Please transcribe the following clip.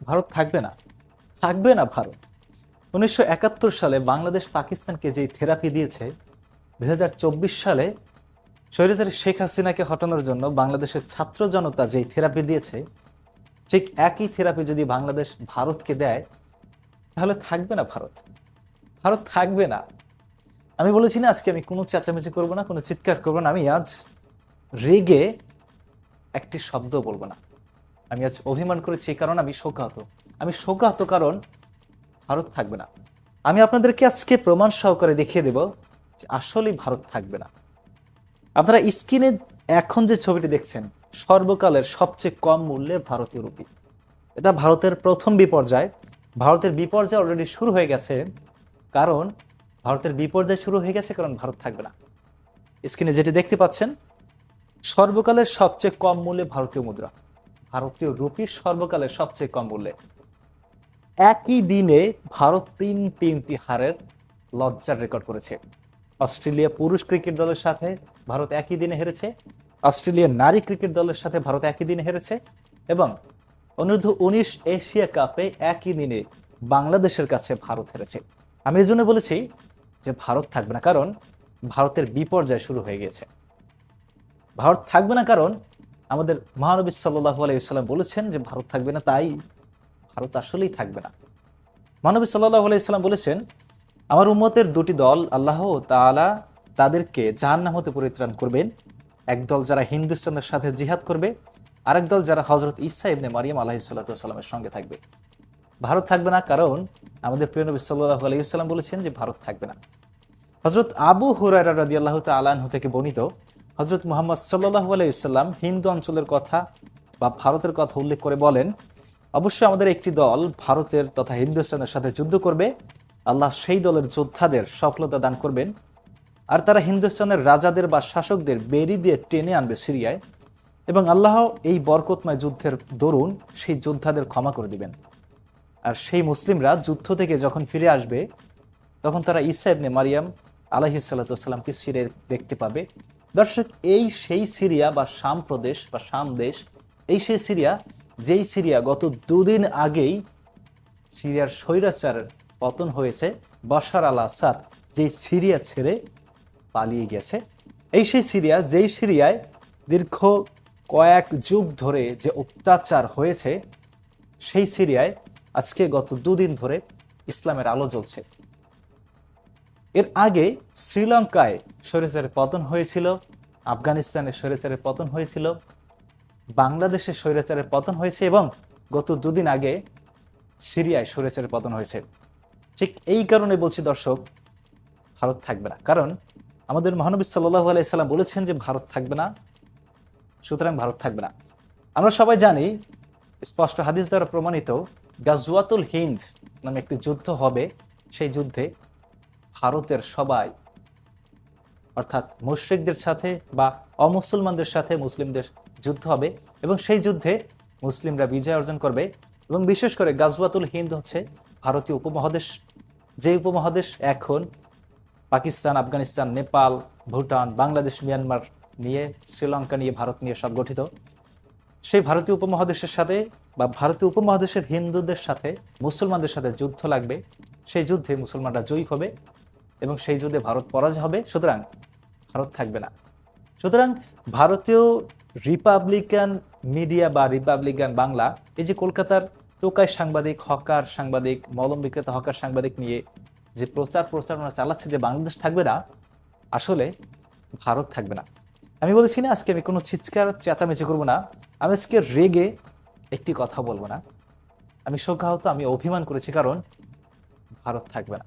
ভারত থাকবে না, থাকবে না ভারত। 1971 সালে বাংলাদেশ পাকিস্তানকে যেই থেরাপি দিয়েছে, 2024 সালে স্বৈরাচারী শেখ হাসিনাকে হটানোর জন্য বাংলাদেশের ছাত্র জনতা যেই থেরাপি দিয়েছে, ঠিক একই থেরাপি যদি বাংলাদেশ ভারতকে দেয়, তাহলে থাকবে না ভারত। ভারত থাকবে না। আমি বলেছি না আজকে আমি কোনো চেঁচামেচি করবো না, কোনো চিৎকার করবো না। আমি আজ রেগে একটি শব্দ বলবো না। আমি আজ অভিমান করেছি এই কারণ আমি শোকাহত। আমি শোকাহত কারণ ভারত থাকবে না। আমি আপনাদেরকে আজকে প্রমাণ সহকারে দেখিয়ে দেব যে আসলেই ভারত থাকবে না। আপনারা স্ক্রিনে এখন যে ছবিটি দেখছেন, সর্বকালের সবচেয়ে কম মূল্যে ভারতীয় রুপি। এটা ভারতের প্রথম বিপর্যয়। ভারতের বিপর্যয় অলরেডি শুরু হয়ে গেছে, কারণ ভারত থাকবে না। স্ক্রিনে যেটি দেখতে পাচ্ছেন, সর্বকালের সবচেয়ে কম মূল্যে ভারতীয় মুদ্রা, ভারতীয় রুপি সর্বকালের সবচেয়ে কম মূল্যে। একই দিনে ভারত তিনটি হারের লজ্জার রেকর্ড করেছে। অস্ট্রেলিয়া পুরুষ ক্রিকেট দলের সাথে ভারত একই দিনে হেরেছে, অস্ট্রেলিয়া নারী ক্রিকেট দলের সাথে ভারত একই দিনে হেরেছে, এবং অনূর্ধ্ব-19 এশিয়া কাপে একই দিনে বাংলাদেশের কাছে ভারত হেরেছে। আমি এই জন্য বলেছি যে ভারত থাকবে না, কারণ ভারতের বিপর্যয় শুরু হয়ে গেছে। ভারত থাকবে না কারণ আমাদের মহানবী সাল্লাল্লাহু আলাইহি ওয়াসাল্লাম বলেছেন যে ভারত থাকবে না, তাই ভারত আসলেই থাকবে না। মহানবী সাল্লাল্লাহু আলাইহি ওয়াসাল্লাম বলেছেন, আমার উম্মতের দুটি দল আল্লাহ তাআলা তাদেরকে জাহান্নাম হতে পরিত্রাণ করবেন। একদল যারা হিন্দুস্তানের সাথে জিহাদ করবে, আরেক দল যারা হযরত ঈসা ইবনে মারিয়াম আলাইহিস সালাতু ওয়াস সালামের সঙ্গে থাকবে। ভারত থাকবে না কারণ আমাদের প্রিয় নবী সাল্লাল্লাহু আলাইহি ওয়াসাল্লাম বলেছেন যে ভারত থাকবে না। হযরত আবু হুরায়রা রাদিয়াল্লাহু তাআলা আনহু থেকে বর্ণিত, হযরত মুহাম্মদ সাল্লাল্লাহু আলাইহি ওয়াসাল্লাম হিন্দু অঞ্চলের কথা বা ভারতের কথা উল্লেখ করে বলেন, অবশ্যই আমাদের একটি দল ভারতের তথা হিন্দুস্তানের সাথে যুদ্ধ করবে। আল্লাহ সেই দলের যোদ্ধাদের সফলতা দান করবেন, আর তারা হিন্দুস্তানের রাজাদের বা শাসকদের বেরি দিয়ে টেনে আনবে সিরিয়ায়, এবং আল্লাহ এই বরকতময় যুদ্ধের দরুন সেই যোদ্ধাদের ক্ষমা করে দিবেন। আর সেই মুসলিমরা যুদ্ধ থেকে যখন ফিরে আসবে, তখন তারা ঈসা ইবনে মারিয়াম আলাইহিস সালাতু ওয়াস সালামকে সিরিয়ায় দেখতে পাবে। দর্শক, এই সেই সিরিয়া বা শাম প্রদেশ বা শাম দেশ, এই সেই সিরিয়া যেই সিরিয়া গত দুদিন আগেই সিরিয়ার স্বৈরাচারের পতন হয়েছে। বাশার আল আসাদ যেই সিরিয়া ছেড়ে পালিয়ে গেছে, এই সেই সিরিয়া যেই সিরিয়ায় দীর্ঘ কয়েক যুগ ধরে যে অত্যাচার হয়েছে, সেই সিরিয়ায় আজকে গত দুদিন ধরে ইসলামের আলো জ্বলছে। এর আগে শ্রীলঙ্কায় স্বৈরাচারের পতন হয়েছিল, আফগানিস্তানের স্বৈরাচারের পতন হয়েছিল, বাংলাদেশের স্বৈরাচারের পতন হয়েছে, এবং গত দুদিন আগে সিরিয়ায় স্বৈরাচারের পতন হয়েছে। ঠিক এই কারণে বলছি দর্শক, ভারত থাকবে না, কারণ আমাদের মহানবী সাল্লাল্লাহু আলাইহি সাল্লাম বলেছেন যে ভারত থাকবে না, সুতরাং ভারত থাকবে না। আমরা সবাই জানি, স্পষ্ট হাদিস দ্বারা প্রমাণিত, গাজওয়াতুল হিন্দ নামে একটি যুদ্ধ হবে। সেই যুদ্ধে ভারতের সবাই, অর্থাৎ মুশরিকদের সাথে বা অমুসলমানদের সাথে মুসলিমদের যুদ্ধ হবে, এবং সেই যুদ্ধে মুসলিমরা বিজয় অর্জন করবে। এবং বিশেষ করে গাজওয়াতুল হিন্দ হচ্ছে ভারতীয় উপমহাদেশ, যে উপমহাদেশ এখন পাকিস্তান, আফগানিস্তান, নেপাল, ভুটান, বাংলাদেশ, মিয়ানমার নিয়ে, শ্রীলঙ্কা নিয়ে, ভারত নিয়ে সব গঠিত। সেই ভারতীয় উপমহাদেশের সাথে বা ভারতীয় উপমহাদেশের হিন্দুদের সাথে মুসলমানদের সাথে যুদ্ধ লাগবে। সেই যুদ্ধে মুসলমানরা জয়ী হবে এবং সেই যুদ্ধে ভারত পরাজয় হবে। সুতরাং ভারত থাকবে না। সুতরাং ভারতীয় রিপাবলিকান মিডিয়া বা রিপাবলিকান বাংলা, এই যে কলকাতার টোকাই সাংবাদিক, হকার সাংবাদিক, মলম বিক্রেতা হকার সাংবাদিক নিয়ে যে প্রচারণা চালাচ্ছে যে বাংলাদেশ থাকবে না, আসলে ভারত থাকবে না। আমি বলেছি না আজকে আমি কোনো চিৎকার চেঁচামেচি করবো না। আমি আজকে রেগে একটি কথা বলবো না। আমি শোকাহত, আমি অভিমান করেছি, কারণ ভারত থাকবে না।